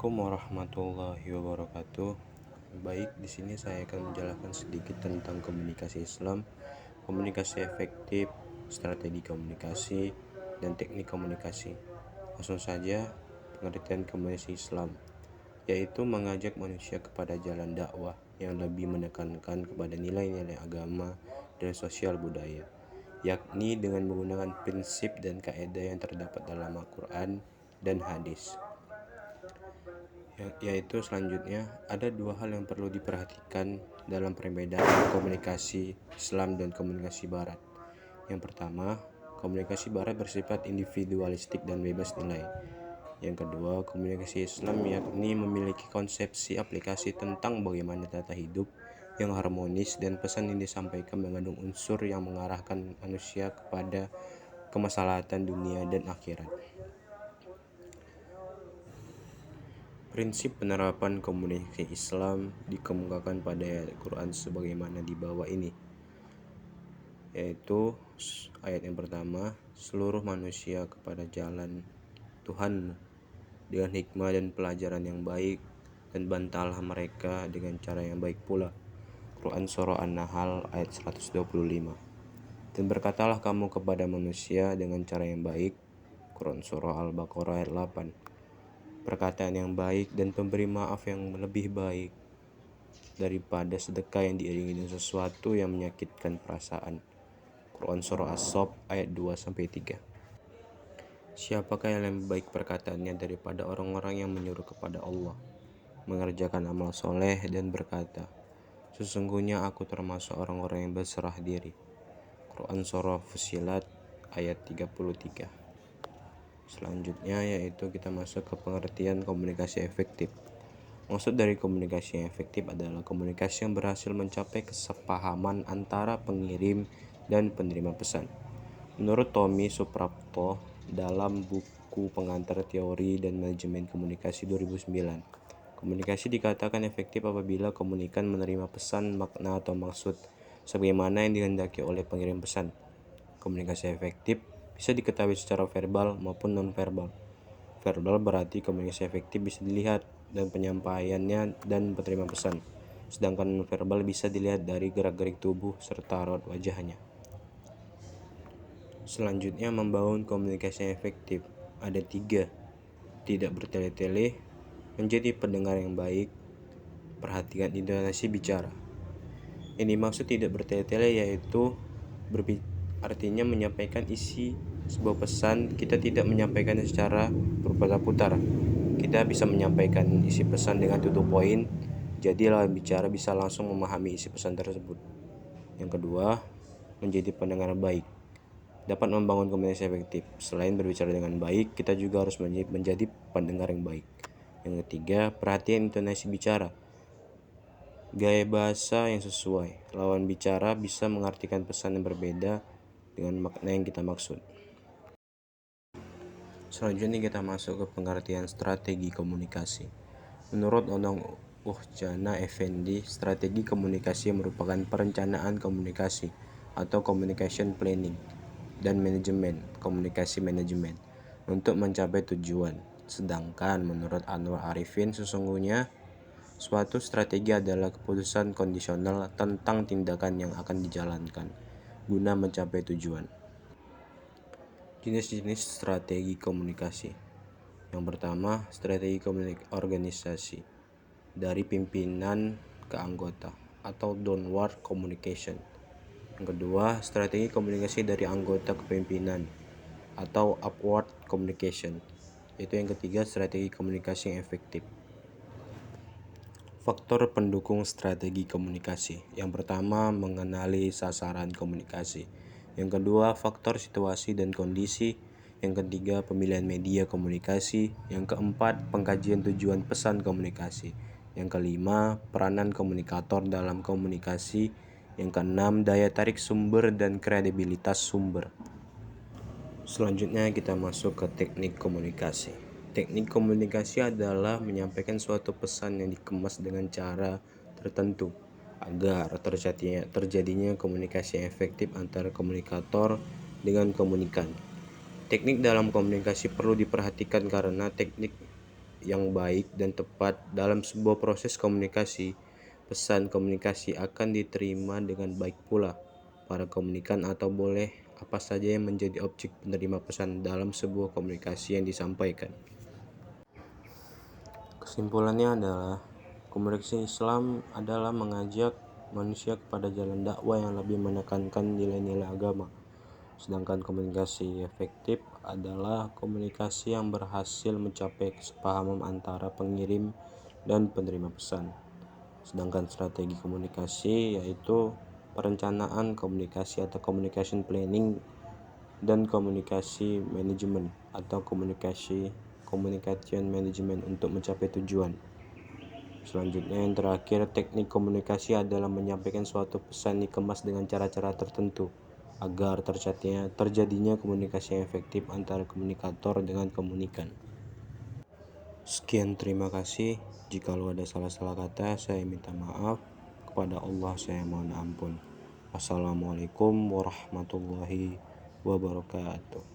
Assalamualaikum warahmatullahi wabarakatuh. Baik, di sini saya akan menjelaskan sedikit tentang komunikasi Islam, komunikasi efektif, strategi komunikasi, dan teknik komunikasi. Langsung saja, pengertian komunikasi Islam, yaitu mengajak manusia kepada jalan dakwah yang lebih menekankan kepada nilai-nilai agama dan sosial budaya, yakni dengan menggunakan prinsip dan kaidah yang terdapat dalam Al-Quran dan hadis. Yaitu selanjutnya, ada dua hal yang perlu diperhatikan dalam perbedaan komunikasi Islam dan komunikasi Barat. Yang pertama, komunikasi Barat bersifat individualistik dan bebas nilai. Yang kedua, komunikasi Islam yakni memiliki konsepsi aplikasi tentang bagaimana tata hidup yang harmonis dan pesan yang disampaikan mengandung unsur yang mengarahkan manusia kepada kemaslahatan dunia dan akhirat. Prinsip penerapan komunikasi Islam dikemukakan pada ayat Al-Quran sebagaimana di bawah ini, yaitu ayat yang pertama, seluruh manusia kepada jalan Tuhan dengan hikmah dan pelajaran yang baik, dan bantalah mereka dengan cara yang baik pula. Quran Surah An-Nahl ayat 125. Dan berkatalah kamu kepada manusia dengan cara yang baik. Quran Surah Al-Baqarah ayat 8. Perkataan yang baik dan pemberi maaf yang lebih baik daripada sedekah yang diiringi dengan sesuatu yang menyakitkan perasaan. Quran Surah As-Saff ayat 2-3. Siapakah yang lebih baik perkataannya daripada orang-orang yang menyuruh kepada Allah, mengerjakan amal soleh dan berkata, sesungguhnya aku termasuk orang-orang yang berserah diri. Quran Surah Fussilat ayat 33. Selanjutnya yaitu kita masuk ke pengertian komunikasi efektif. Maksud dari komunikasi yang efektif adalah komunikasi yang berhasil mencapai kesepahaman antara pengirim dan penerima pesan. Menurut Tommy Suprapto dalam buku Pengantar Teori dan Manajemen Komunikasi 2009, komunikasi dikatakan efektif apabila komunikan menerima pesan, makna atau maksud sebagaimana yang dihendaki oleh pengirim pesan. Komunikasi efektif bisa diketahui secara verbal maupun non-verbal. Verbal berarti komunikasi efektif bisa dilihat dan penyampaiannya dan penerima pesan, sedangkan non-verbal bisa dilihat dari gerak-gerik tubuh serta raut wajahnya. Selanjutnya, membangun komunikasi yang efektif ada 3. Tidak bertele-tele, menjadi pendengar yang baik, perhatikan intonasi bicara. Yang dimaksud tidak bertele-tele yaitu artinya menyampaikan isi sebuah pesan, kita tidak menyampaikannya secara berputar-putar. Kita bisa menyampaikan isi pesan dengan tutup poin, jadi lawan bicara bisa langsung memahami isi pesan tersebut. Yang kedua, menjadi pendengar baik, dapat membangun komunikasi efektif. Selain berbicara dengan baik, kita juga harus menjadi pendengar yang baik. Yang ketiga, perhatian intonasi bicara, gaya bahasa yang sesuai. Lawan bicara bisa mengartikan pesan yang berbeda dengan makna yang kita maksud. Selanjutnya kita masuk ke pengertian strategi komunikasi. Menurut Onong Uhjana Effendi, strategi komunikasi merupakan perencanaan komunikasi atau communication planning dan manajemen, komunikasi manajemen untuk mencapai tujuan. Sedangkan menurut Anwar Arifin, sesungguhnya suatu strategi adalah keputusan kondisional tentang tindakan yang akan dijalankan guna mencapai tujuan. Jenis-jenis strategi komunikasi. Yang pertama, strategi organisasi dari pimpinan ke anggota atau downward communication. Yang kedua, strategi komunikasi dari anggota ke pimpinan atau upward communication. Itu yang ketiga, strategi komunikasi yang efektif. Faktor pendukung strategi komunikasi. Yang pertama, mengenali sasaran komunikasi. Yang kedua, faktor situasi dan kondisi. Yang ketiga, pemilihan media komunikasi. Yang keempat, pengkajian tujuan pesan komunikasi. Yang kelima, peranan komunikator dalam komunikasi. Yang keenam, daya tarik sumber dan kredibilitas sumber. Selanjutnya kita masuk ke teknik komunikasi. Teknik komunikasi adalah menyampaikan suatu pesan yang dikemas dengan cara tertentu agar terjadinya komunikasi yang efektif antara komunikator dengan komunikan. Teknik dalam komunikasi perlu diperhatikan karena teknik yang baik dan tepat dalam sebuah proses komunikasi, pesan komunikasi akan diterima dengan baik pula. Para komunikan atau boleh apa saja yang menjadi objek penerima pesan dalam sebuah komunikasi yang disampaikan. Kesimpulannya adalah komunikasi Islam adalah mengajak manusia kepada jalan dakwah yang lebih menekankan nilai-nilai agama. Sedangkan komunikasi efektif adalah komunikasi yang berhasil mencapai kesepahaman antara pengirim dan penerima pesan. Sedangkan strategi komunikasi yaitu perencanaan komunikasi atau communication planning dan komunikasi manajemen atau communication management untuk mencapai tujuan. Selanjutnya yang terakhir, teknik komunikasi adalah menyampaikan suatu pesan dikemas dengan cara-cara tertentu agar terjadinya komunikasi yang efektif antara komunikator dengan komunikan. Sekian, terima kasih. Jikalau ada salah-salah kata, saya minta maaf. Kepada Allah saya mohon ampun. Wassalamualaikum warahmatullahi wabarakatuh.